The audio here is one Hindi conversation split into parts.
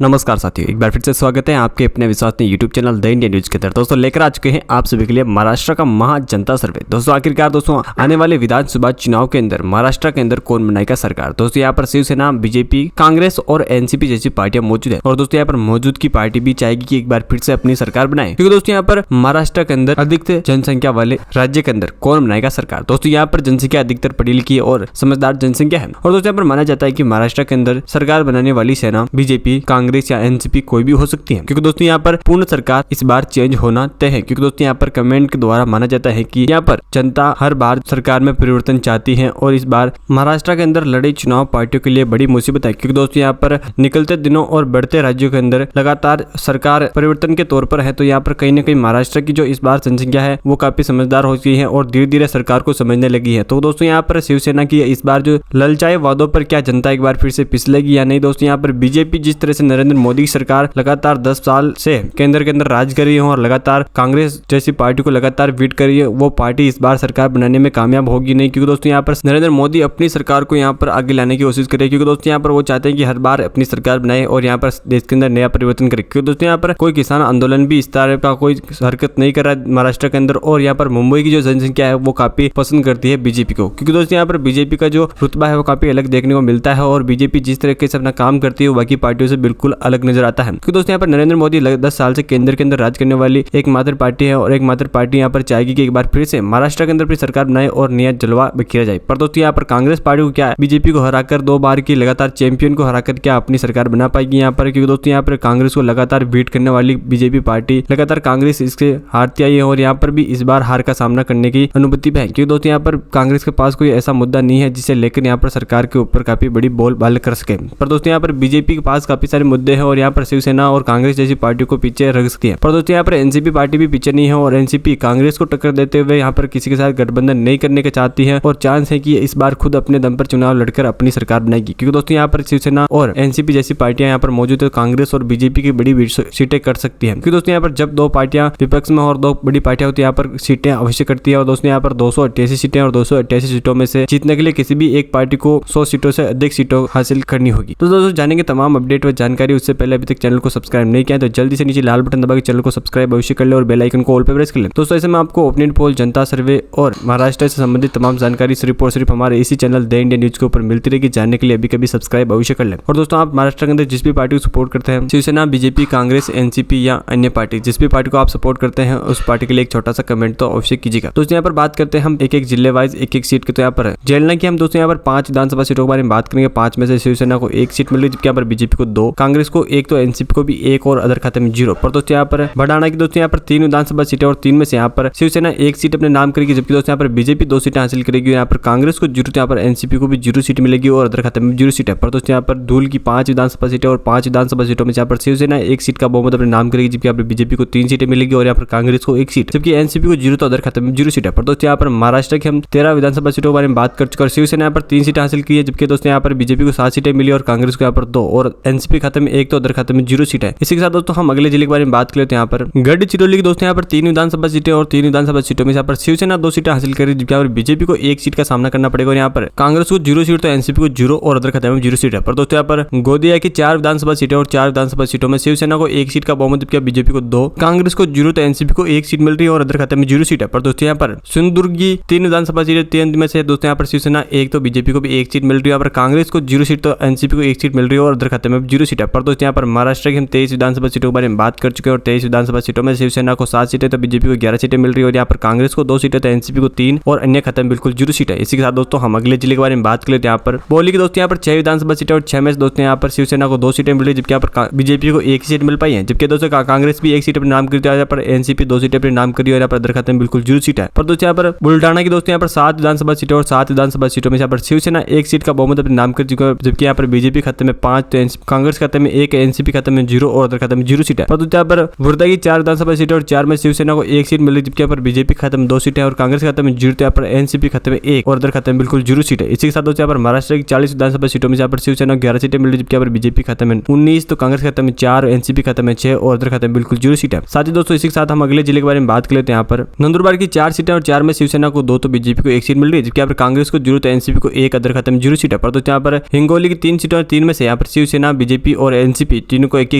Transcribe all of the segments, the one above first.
नमस्कार साथियों, एक बार फिर से स्वागत है आपके अपने विश्वसनीय YouTube channel the Indian news के अंदर। दोस्तों लेकर आ चुके हैं आप सभी के लिए महाराष्ट्र का महा जनता सर्वे। दोस्तों आखिरकार दोस्तों आने वाले विधानसभा चुनाव के अंदर महाराष्ट्र के अंदर कौन बनाएगा सरकार। दोस्तों यहाँ पर शिवसेना, बीजेपी, कांग्रेस और एनसीपी जैसी पार्टियां मौजूद है और दोस्तों यहाँ पर मौजूद की पार्टी भी चाहेगी कि एक बार फिर से अपनी सरकार बनाए, क्योंकि दोस्तों यहाँ पर महाराष्ट्र के अंदर अधिक जनसंख्या वाले राज्य के अंदर कौन बनाएगा सरकार। दोस्तों यहाँ पर जनसंख्या अधिकतर पढ़ी लिखी और समझदार जनसंख्या है और दोस्तों यहाँ पर माना जाता है कि महाराष्ट्र के अंदर सरकार बनाने वाली सेना बीजेपी, कांग्रेस या एनसीपी कोई भी हो सकती है, क्योंकि दोस्तों यहाँ पर पूर्ण सरकार इस बार चेंज होना तय है। क्योंकि दोस्तों यहाँ पर कमेंट के द्वारा माना जाता है कि यहाँ पर जनता हर बार सरकार में परिवर्तन चाहती है और इस बार महाराष्ट्र के अंदर लड़े चुनाव पार्टियों के लिए बड़ी मुसीबत है, क्योंकि दोस्तों यहाँ पर निकलते दिनों और बढ़ते राज्यों के अंदर लगातार सरकार परिवर्तन के तौर पर है। तो यहाँ पर कहीं ना कहीं महाराष्ट्र की जो इस बार जनसंख्या है वो काफी समझदार हो गई है और धीरे धीरे सरकार को समझने लगी है। तो दोस्तों यहाँ पर शिवसेना की इस बार जो ललचाए वादों पर क्या जनता एक बार फिर से पिसलेगी या नहीं। दोस्तों यहाँ पर बीजेपी जिस तरह से नरेंद्र मोदी सरकार लगातार 10 साल से केंद्र के अंदर राज कर रही है और लगातार कांग्रेस जैसी पार्टी को लगातार बीट कर रही है, वो पार्टी इस बार सरकार बनाने में कामयाब होगी नहीं, क्योंकि दोस्तों यहाँ पर नरेंद्र मोदी अपनी सरकार को यहाँ पर आगे लाने की कोशिश करे, क्योंकि दोस्तों यहाँ पर वो चाहते हैं कि हर बार अपनी सरकार बनाए और यहाँ पर देश के अंदर नया परिवर्तन करे। क्योंकि दोस्तों यहाँ पर कोई किसान आंदोलन भी इस तरह का कोई हरकत नहीं कर रहा है महाराष्ट्र के अंदर और यहाँ पर मुंबई की जो जनसंख्या है वो काफी पसंद करती है बीजेपी को, क्योंकि दोस्तों यहाँ पर बीजेपी का जो रुतबा है वो काफी अलग देखने को मिलता है और बीजेपी जिस तरीके से अपना काम करती है वो बाकी पार्टियों से बिल्कुल अलग नजर आता है। क्योंकि दोस्तों यहाँ पर नरेंद्र मोदी 10 साल से केंद्र के अंदर राज करने वाली एकमात्र पार्टी है और एकमात्र पार्टी यहाँ पर चाहेगी कि एक बार फिर से महाराष्ट्र के अंदर अपनी सरकार बनाए और नया जलवा बिखेरा जाए। पर दोस्तों यहाँ पर कांग्रेस पार्टी को क्या है, बीजेपी को हराकर 2 बार की लगातार चैंपियन को हराकर क्या अपनी सरकार बना पाएगी यहाँ पर, क्योंकि दोस्तों यहाँ पर कांग्रेस को लगातार बीट करने वाली बीजेपी पार्टी लगातार कांग्रेस इससे हारती आई है और यहाँ पर भी इस बार हार का सामना करने की अनुभूति है, क्योंकि दोस्तों यहाँ पर कांग्रेस के पास कोई ऐसा मुद्दा नहीं है जिसे लेकर यहाँ पर सरकार के ऊपर काफी बड़ी बोलबाल कर सके। पर दोस्तों यहाँ पर बीजेपी के पास काफी सारे मुद्दे हैं और यहाँ पर शिवसेना और कांग्रेस जैसी पार्टी को पीछे रख सकती है। पर दोस्तों यहाँ पर एनसीपी पार्टी भी पीछे नहीं है और एनसीपी कांग्रेस को टक्कर देते हुए यहाँ पर किसी के साथ गठबंधन नहीं करने का चाहती है और चांस है कि इस बार खुद अपने दम पर चुनाव लड़कर अपनी सरकार बनाएगी, क्योंकि दोस्तों यहाँ पर शिवसेना और एनसीपी जैसी पार्टियां यहाँ पर मौजूद है। कांग्रेस और बीजेपी की बड़ी सीटें कर सकती है, क्योंकि दोस्तों यहाँ पर जब 2 पार्टियां विपक्ष में और 2 बड़ी पार्टियां होती है यहाँ पर सीटें अवश्य करती है और दोस्तों यहाँ पर 288 सीटें और 288 सीटों में से जीतने के लिए किसी भी एक पार्टी को 100 सीटों से अधिक सीटों हासिल करनी होगी। तो दोस्तों जानेंगे तमाम अपडेट व जानकारी, उससे पहले अभी तक चैनल को सब्सक्राइब नहीं किया तो जल्दी से नीचे लाल बटन दबा के चैनल को सब्सक्राइब अवश्य कर ले और बेल आइकन को ऑल पे प्रेस कर ले। दोस्तों ऐसे में आपको ओपिनियन पोल, जनता सर्वे और महाराष्ट्र से संबंधित तमाम जानकारी सिर्फ और सिर्फ हमारे इसी चैनल द इंडियन न्यूज के ऊपर मिलती रहेगी। जानने के लिए अभी कभी सब्सक्राइब अवश्य कर ले। और दोस्तों आप महाराष्ट्र के अंदर जिस भी पार्टी को सपोर्ट करते हैं, शिवसेना, बीजेपी, कांग्रेस, एनसीपी या अन्य पार्टी, जिस भी पार्टी को आप सपोर्ट करते हैं उस पार्टी के लिए एक छोटा सा कमेंट तो अवश्य कीजिएगा। दोस्तों यहाँ पर बात करते हैं हम एक एक जिले वाइज एक एक सीट के। तो यहाँ पर जेलना की हम दोस्तों यहाँ पर 5 विधानसभा सीटों के बारे में बात करेंगे। 5 में से शिवसेना को 1 सीट मिल रही, जबकि यहाँ पर बीजेपी को 2, कांग्रेस को 1 तो एनसीपी को भी 1 और अदर खाते में 0। पर दोस्तों यहाँ पर बढ़ाना की दोस्तों यहाँ पर 3 विधानसभा सीटें और 3 में से यहाँ पर शिवसेना 1 सीट अपने नाम करेगी, जबकि दोस्तों यहाँ पर बीजेपी 2 सीटें हासिल करेगी। यहाँ पर कांग्रेस को 0, यहाँ पर एनसीपी को भी 0 सीट मिलेगी और अदर खाते में 0 सीट है। पर दोस्तों यहाँ पर धूल की 5 विधानसभा सीटें और 5 विधानसभा सीटों में यहाँ पर शिवसेना 1 सीट का बहुमत अपने नाम करेगी, जबकि यहाँ पर बीजेपी को 3 सीटें मिलेगी और यहाँ पर कांग्रेस को 1 सीट, जबकि एनसीपी को 0 तो अदर खाते में 0 सीट है। पर दोस्तों यहाँ पर महाराष्ट्र की हम 13 विधानसभा सीटों के बारे में बात कर चुके और शिवसेना यहाँ पर 3 सीटें हासिल की है, जबकि दोस्तों यहाँ पर बीजेपी को 7 सीटें मिली और कांग्रेस को यहाँ पर 2 और एनसीपी खाते में 1 तो अदर खाते में 0 सीट है। इसी के साथ दोस्तों हम अगले जिले के बारे में बात करें तो यहाँ पर गढ़चिरौली की दोस्तों यहाँ पर 3 विधानसभा सीटें और 3 विधानसभा सीटों में यहाँ पर शिवसेना 2 सीटें हासिल करी, जबकि यहाँ पर बीजेपी को 1 सीट का सामना करना पड़ेगा और यहाँ पर कांग्रेस को 0 सीट तो एनसीपी को 0 और अदर खाते में 0 सीट है। पर दोस्तों यहाँ पर गोदिया की 4 विधानसभा सीटें और 4 विधानसभा सीटों में शिवसेना को 1 सीट का बहुमत, जबकि बीजेपी को 2, कांग्रेस को 0 तो एनसीपी को 1 सीट मिल रही है और अदर खाते में 0 सीट है। पर दोस्तों यहाँ पर सिंधुदुर्ग की 3 विधानसभा सीटें, 3 में से दोस्तों यहाँ पर शिवसेना 1 तो बीजेपी को भी 1 सीट मिल रही है, यहाँ पर कांग्रेस को 0 सीट तो एनसीपी को 1 सीट मिल रही है और अदर खाते में 0 सीट है। पर दोस्तों यहाँ पर महाराष्ट्र की हम 23 विधानसभा सीटों के बारे में बात कर चुके हैं और 23 विधानसभा सीटों में शिवसेना को 7 सीटें तो बीजेपी को 11 सीटें मिल रही है और यहाँ पर कांग्रेस को 2 सीटें तो एनसीपी को 3 और अन्य खाते में बिल्कुल 0 सीट है। इसी के साथ दोस्तों हम अगले जिले के बारे में बात करें तो यहाँ पर बोली की दोस्तों यहाँ पर 6 विधानसभा सीटें और 6 में दोस्तों यहाँ पर शिवसेना को 2 सीटें मिल रही है, जबकि यहाँ पर बीजेपी को 1 सीट मिल पाई है, जबकि दोस्तों कांग्रेस भी 1 सीट अपने नाम करी है, यहाँ पर एनसीपी 2 सीटें अपने नाम करी और यहाँ पर अदर खाते में बिल्कुल 0 सीट है। पर दोस्तों यहाँ पर बुल्डाना की दोस्तों यहाँ पर 7 विधानसभा सीटें और 7 विधानसभा सीटों में यहाँ पर शिवसेना 1 सीट का बहुमत अपने नाम कर चुका है, जबकि यहाँ पर बीजेपी खाते में 5 तो कांग्रेस खाते में 1, एनसीपी खाते में 0 और अदर खाते में 0 सीट है। पर दोस्तों यहाँ पर वर्धा की 4 विधानसभा सीटें और 4 में शिवसेना को 1 सीट मिल रही, जबकि यहाँ पर बीजेपी खाते में 2 सीटें और कांग्रेस खाते में 0, यहाँ पर एनसीपी खाते में 1 और अदर खाते में बिल्कुल 0 सीट है। इसी के साथ दोस्तों यहाँ पर महाराष्ट्र की 40 विधानसभा सीटों में यहाँ पर शिवसेना को 11 सीटें मिल रही, जबकि यहाँ पर बीजेपी खाते में 19 तो कांग्रेस खाते में 4, एनसीपी खाते में 6 और अदर खाते में बिल्कुल 0 सीट है। साथ ही दोस्तों इसी के साथ हम अगले जिले के बारे में बात कर लेते हैं। यहाँ पर नंदुरबार की 4 सीटें और 4 में शिवसेना को 2 तो बीजेपी को 1 सीट मिल रही है, जबकि यहाँ पर कांग्रेस को 0 तो एनसीपी को 1 अदर खाते में 0 सीट है। पर दोस्तों यहाँ पर हिंगोली की 3 सीटें और 3 में से यहाँ पर शिवसेना, बीजेपी और एनसीपी तीनों को एक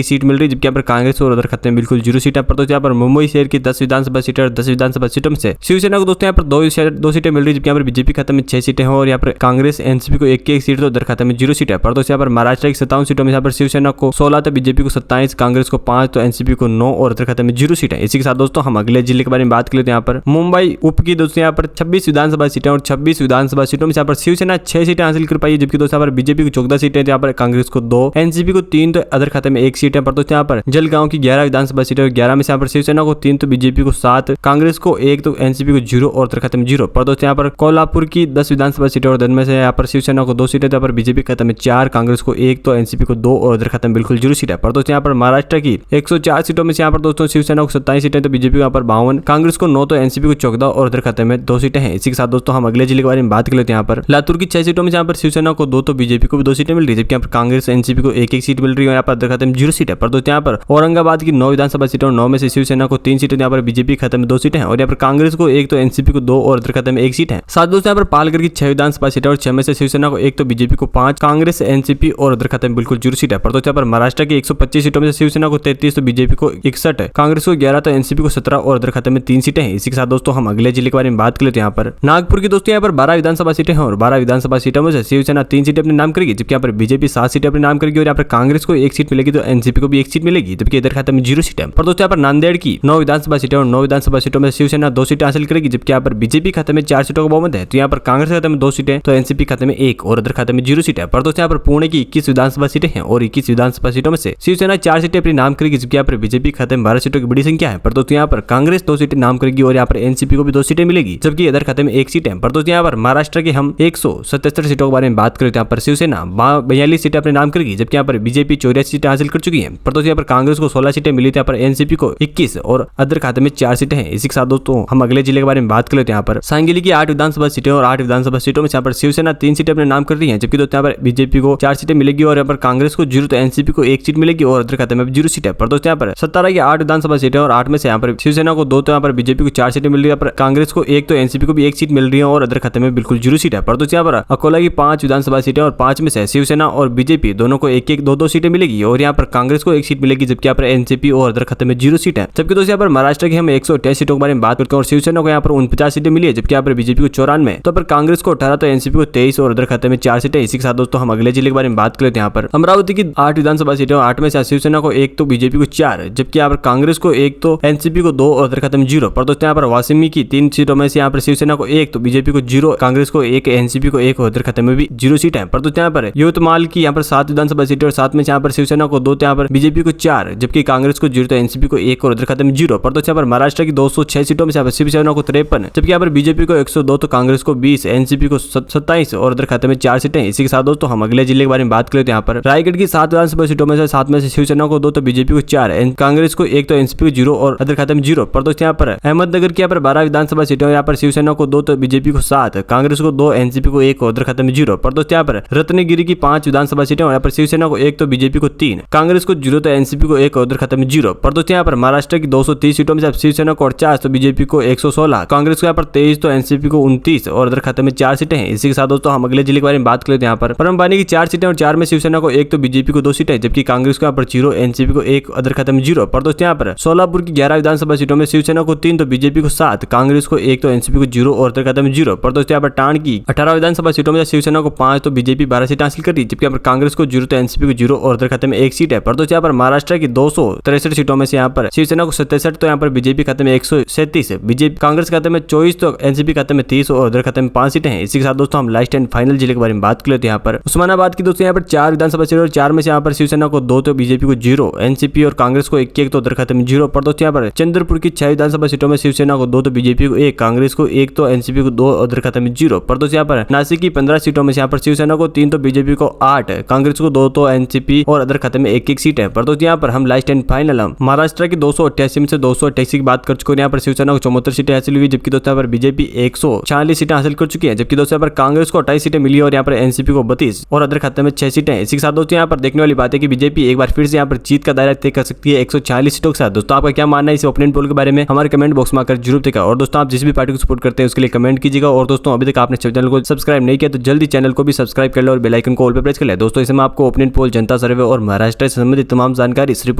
सीट मिल रही है, जबकि यहाँ पर कांग्रेस और अदर खाते में बिल्कुल 0 सीट है। पर दोस्तों यहाँ पर मुंबई शहर की 10 विधानसभा सीटें और 10 विधानसभा सीटों में से शिवसेना को दोस्तों यहाँ पर दो सीटें मिल रही है, जबकि यहाँ पर बीजेपी खाते में 6 सीटें हैं और यहाँ पर कांग्रेस एनसीपी को एक सीट तो अदर खाते में 0 सीट है। पर दोस्तों यहाँ पर महाराष्ट्र की 57 सीटों में यहाँ पर शिवसेना को 16 तो बीजेपी को 27, कांग्रेस को 5 तो एनसीपी को 9 और अदर खाते में 0 सीट है। इसी के साथ दोस्तों हम अगले जिले के बारे में बात करें तो यहाँ पर मुंबई उप की दोस्तों यहाँ पर 26 विधानसभा सीटें और 26 विधानसभा सीटों में यहाँ पर शिवसेना 6 सीटें हासिल कर पाई है, जबकि दोस्तों यहाँ पर बीजेपी को 14 सीटें, यहाँ पर कांग्रेस को 2, एनसीपी को 3 तो अदर खाते में 1 सीट है। पर दोस्तों यहाँ पर जलगांव की 11 विधानसभा सीटें और 11 में से यहाँ पर शिवसेना को 3 तो बीजेपी को 7, कांग्रेस को 1 तो एनसीपी को 0 और अदर खाते में 0। पर दोस्तों यहाँ पर कोल्हापुर की 10 विधानसभा सीटें और 10 में से यहाँ पर शिवसेना को 2 सीटें, यहाँ पर बीजेपी खाते में 4, कांग्रेस को 1 तो एनसीपी को 2 और अदर खाते में बिल्कुल 0 सीट है। पर दोस्तों यहाँ पर महाराष्ट्र की 104 सीटों में से यहाँ पर दोस्तों शिवसेना को 27 सीटें तो बीजेपी को यहाँ पर 52, कांग्रेस को 9 तो एनसीपी को 14 और अदर खाते में 2 सीटें हैं। इसी के साथ दोस्तों हम अगले जिले के बारे में बात कर लेते हैं। यहाँ पर लातूर की 6 सीटों में यहाँ पर शिवसेना को 2 तो बीजेपी को भी 2 सीटें मिल रही है, जबकि यहाँ पर कांग्रेस एनसीपी को एक सीट मिल रही है और यहाँ पर अदर खाते में 0 सीट है। पर दोस्तों यहाँ पर औरंगाबाद की 9 विधानसभा सीटें और 9 में से शिवसेना को 3 सीटें, यहाँ पर बीजेपी खाते में 2 सीटें हैं और यहाँ पर कांग्रेस को 1 तो एनसीपी को 2 और अदर खाते में 1 सीट है। साथ दोस्तों यहाँ पर पालघर की 6 विधानसभा सीटें और 6 में से शिवसेना को 1 तो बीजेपी को 5, कांग्रेस एनसीपी और अदर खाते में बिल्कुल 0 सीट है। पर दोस्तों यहाँ पर महाराष्ट्र की 125 सीटों में से शिवसेना को 33 तो बीजेपी को 61, कांग्रेस को 11 तो एनसीपी को 17 और अदर खाते में 3 सीटें हैं। इसी के साथ दोस्तों हम अगले जिले के बारे में बात कर लेते हैं। यहाँ पर नागपुर की दोस्तों यहाँ पर 12 विधानसभा सीटें हैं और 12 विधानसभा सीटों में से शिवसेना 3 सीटें अपने नाम करेगी, जबकि यहाँ पर बीजेपी 7 सीटें अपने नाम करेगी और यहाँ पर कांग्रेस को 1 सीट मिलेगी तो एनसीपी को भी 1 सीट मिलेगी, जबकि इधर खाते में 0 सीट है। पर दोस्तों यहाँ पर नांदेड़ की 9 विधानसभा सीटें और 9 विधानसभा सीटों में शिवसेना 2 सीटें हासिल करेगी, जबकि यहाँ पर बीजेपी खाते में 4 सीटों का बहुमत है। तो यहाँ पर कांग्रेस खाते में 2 सीटें तो एनसीपी खाते में 1 और अदर खाते में 0 सीट है। पर दोस्तों यहाँ पर पुणे की 21 विधानसभा सीटें हैं और 21 विधानसभा सीटों में से शिवसेना 4 सीटें अपने नाम करेगी, जबकि यहाँ पर बीजेपी खाते में 12 सीटों की बड़ी संख्या है। पर दोस्तों यहाँ पर कांग्रेस 2 सीटें नाम करेगी और यहाँ पर एनसीपी को भी 2 सीटें मिलेगी, जबकि इधर खाते में 1 सीट है। पर दोस्तों यहाँ पर महाराष्ट्र के हम 177 सीटों के बारे में बात करें तो यहाँ पर शिवसेना 42 सीटें अपने नाम करेगी, जबकि यहाँ पर बीजेपी 84 सीटें हासिल कर चुकी है। पर दोस्तों यहाँ पर कांग्रेस को 16 सीटें मिली थी, यहाँ पर एनसीपी को 21 और अदर खाते में 4 सीटें हैं। इसी के साथ दोस्तों हम अगले जिले के बारे में बात कर लेते हैं। यहाँ पर सांगली की 8 विधानसभा सीटें और 8 विधानसभा सीटों में यहाँ पर शिवसेना 3 सीटें अपने नाम कर रही है, जबकि दोस्तों यहाँ पर बीजेपी को 4 सीटें मिलेगी और यहाँ पर कांग्रेस को 0 तो एनसीपी को 1 सीट मिलेगी और अदर खाते में 0 सीट है। पर दोस्तों यहाँ पर 17 की 8 विधानसभा सीटें और 8 में से यहाँ पर शिवसेना को 2 तो यहाँ पर बीजेपी को 4 सीटें मिल रही है, यहाँ पर कांग्रेस को 1 तो एनसीपी को भी 1 सीट मिल रही है और अदर खाते में बिल्कुल 0 सीट है। पर दोस्तों यहाँ पर अकोला की 5 विधानसभा सीटें और 5 में से शिवसेना और बीजेपी दोनों को 1-1 2-2 सीटें मिलेगी और यहाँ पर कांग्रेस को 1 सीट मिलेगी, जबकि यहाँ पर एनसीपी और अदर खाते में 0 सीट है। जबकि दोस्तों यहाँ पर महाराष्ट्र की हम 128 सीटों के बारे में बात करते हैं और शिवसेना को यहाँ पर 49 सीटें मिली है, जबकि यहाँ पर बीजेपी को 94, तो पर कांग्रेस को 18 तो एनसीपी को 23 और अदर खाते में 4 सीटें। इसी के साथ दोस्तों हम अगले जिले के बारे में बात करते हैं। यहाँ पर अमरावती की 8 विधानसभा सीटें और 8 में से शिवसेना को 1 तो बीजेपी को 4, जबकि यहाँ पर कांग्रेस को 1 तो एनसीपी को 2 और अदर खाते में 0। पर दोस्तों यहाँ पर वासिमी की 3 सीटों में से यहाँ पर शिवसेना को 1 तो बीजेपी को 0, कांग्रेस को 1, एनसीपी को 1 और अदर खाते में भी 0 सीट है। पर दोस्तों यहाँ पर यवतमाल की यहाँ पर 7 विधानसभा सीटें और 7 में से यहाँ पर शिवसेना को 2 तो यहाँ पर बीजेपी को 4, जबकि कांग्रेस को 0 तो एनसीपी को 1 और अदर खाते में 0। पर दोस्तों यहाँ पर महाराष्ट्र की 206 सीटों में से शिवसेना को 53, जबकि यहाँ पर बीजेपी को 102 तो कांग्रेस को 20, एनसीपी को 27 और अदर खाते में 4 सीटें। इसी के साथ दोस्तों हम अगले जिले के बारे में बात करते हैं। यहाँ पर रायगढ़ की 7 विधानसभा सीटों में से 7 में से शिवसेना को 2 तो बीजेपी को 4, कांग्रेस को 1 तो एनसीपी को 0 और अदर खाते में 0। पर दोस्तों यहाँ पर अहमदनगर की यहाँ पर 12 विधानसभा सीटें, यहाँ पर शिवसेना को 2 तो बीजेपी को 7, कांग्रेस को 2, एनसीपी को 1 और अदर खाते में 0। पर दोस्तों यहाँ पर रत्नगिरी की 5 विधानसभा सीटें और यहाँ पर शिवसेना को 1 तो बीजेपी को 3, कांग्रेस को 0 तो एनसीपी को 1 और अदर खाते में 0। पर दोस्तों यहाँ पर महाराष्ट्र की 230 सीटों में शिवसेना को 48 तो बीजेपी को 116, कांग्रेस को यहाँ पर 23 तो एनसीपी को 29 और अदर खाते में 4 सीटें हैं। इसी के साथ दोस्तों हम अगले जिले के बारे में बात करते हैं। यहाँ पर परमबानी की 4 सीटें और 4 में शिवसेना को 1 तो बीजेपी को 2 सीटें, जबकि कांग्रेस को यहाँ पर 0, एनसीपी को 1 अदर खाते में 0। पर दोस्तों यहाँ पर सोलापुर की 11 विधानसभा सीटों में शिवसेना को 3 तो बीजेपी को 7, कांग्रेस को 1 तो एनसीपी को 0 और अदर खाते में 0। पर दोस्तों यहाँ पर टांड की 18 विधानसभा सीटों में शिवसेना को 5 तो बीजेपी 12 सीटें हासिल कर रही, जबकि यहाँ पर कांग्रेस को 0 तो एनसीपी को 0 और अदर खाते में 1 सीट है। पर दोस्तों यहाँ पर महाराष्ट्र की 263 सीटों में से यहाँ पर शिवसेना को 67 तो यहाँ पर बीजेपी खाते में 137, बीजेपी कांग्रेस खाते में 24 तो एनसीपी खाते में 30 और अदर खाते में 5 सीटें हैं। इसी के साथ दोस्तों हम लास्ट एंड फाइनल जिले के बारे में बात कर लेते हैं। यहाँ पर उस्मानाबाद की दोस्तों यहाँ पर 4 विधानसभा सीटें और 4 में से यहाँ पर शिवसेना को 2 तो बीजेपी को 0, एनसीपी और कांग्रेस को 1 तो अदर खाते में 0। पर दोस्तों यहाँ पर चंद्रपुर की 6 विधानसभा सीटों में शिवसेना को 2 तो बीजेपी को 1, कांग्रेस को 1 तो एनसीपी को 2 अदर खाते में 0। पर दोस्तों यहाँ पर नासिक की 15 सीटों में से यहाँ पर शिवसेना को 3 तो बीजेपी को 8, कांग्रेस को 2 तो एनसीपी और अदर खाते में 1 सीट है। पर दोस्तों यहाँ पर हम लास्ट एंड फाइनल महाराष्ट्र की 288 में से 288 की बात कर चुके हैं। यहाँ पर शिवसेना को 74 सीटें हासिल हुई, जबकि दोस्तों यहाँ पर बीजेपी 146 सीटें हासिल कर चुकी है, जबकि दोस्तों यहाँ पर कांग्रेस को 28 सीटें मिली और यहाँ पर एनसीपी को 32 और अदर खाते में 6 सीटें। इसी के साथ दोस्तों यहाँ पर देखने वाली बात है कि बीजेपी एक बार फिर से यहाँ पर जीत का दायरा तय कर सकती है 140 सीटों के साथ। दोस्तों आपका क्या मानना है इस ओपिनियन पोल के बारे में हमारे कमेंट बॉक्स में आकर जरूर देगा। और दोस्तों आप जिस भी पार्टी को सपोर्ट करते हैं उसके लिए कमेंट कीजिएगा। और दोस्तों अभी तक आपने चैनल को सब्सक्राइब नहीं किया तो जल्दी चैनल को भी सब्सक्राइब कर लो और बेल आइकन को ऑल पे प्रेस कर ले। दोस्तों इसमें आपको ओपिनियन पोल जनता जनता सर्वे और महाराष्ट्र से संबंधित तमाम जानकारी सिर्फ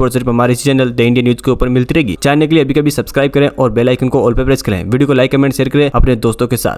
और सिर्फ हमारे इसी चैनल द इंडियन न्यूज के ऊपर मिलती रहेगी। जानने के लिए अभी कभी सब्सक्राइब करें और बेल आइकन को ऑल पे प्रेस करें। वीडियो को लाइक कमेंट शेयर करें अपने दोस्तों के साथ।